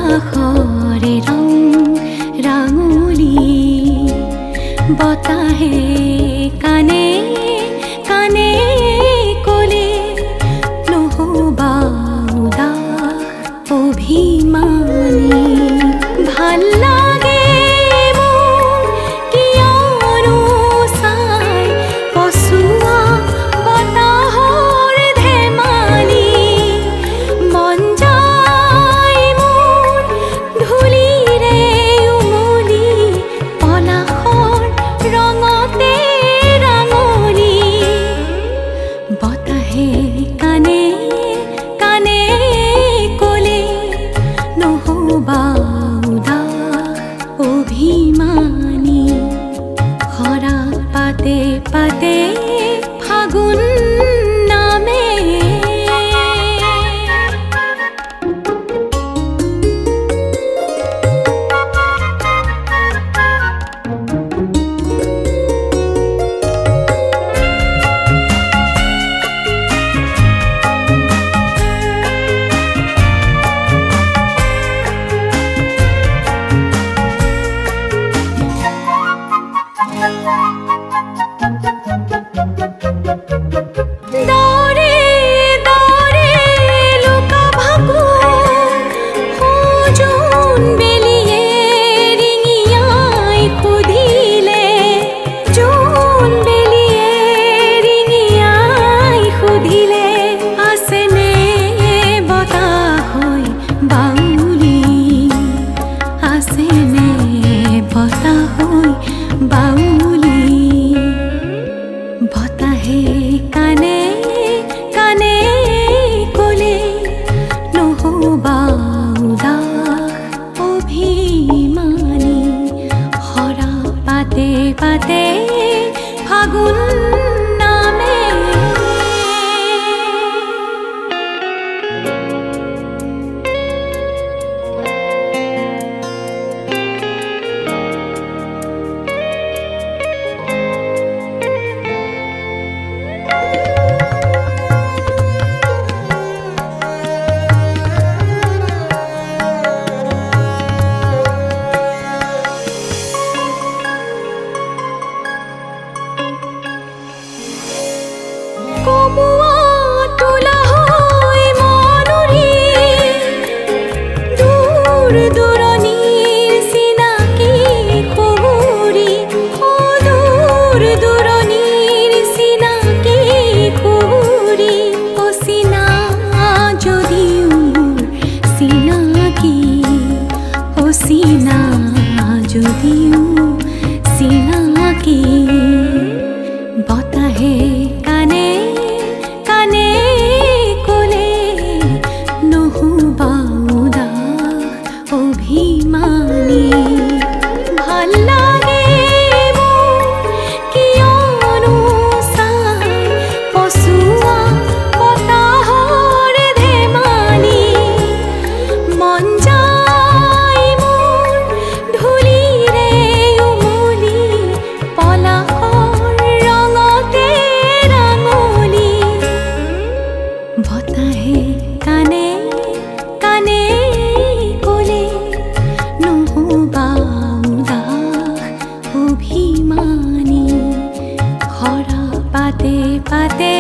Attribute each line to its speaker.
Speaker 1: আকাশৰে ৰং ৰাঙলী বতাহে কানে কানে কলে নহবা উদাস অভিমানী ভাল লাগে মোৰ কিয়নো চাই পচোৱা বতাহৰ ধেমালি মন যায় মোৰ ধূলিৰে উমলি পলাশৰ ৰঙতে ৰাঙলী বতাহে কানে কানে কলে নহবা উদাস অভিমানী খৰা পাতে পাতে ফাগুন নামে বতাহে কানে কানে কলে নহবা উদাস অভিমানী খৰা পাতে পাতে ফাগুন নামে সিনা যদিও সিনাকি বতাহে কানে কানে কলে নহবা উদাস অভিমানী ভাল লাগে মোৰ কিয়নো চাই পচোৱা বতাহৰ ধেমালি মন যায় মোৰ ধূলিৰে উমলি পলাশৰ ৰঙতে ৰাঙলী বতাহে কানে কানে কলে নহবা উদাস অভিমানী খৰা পাতে পাতে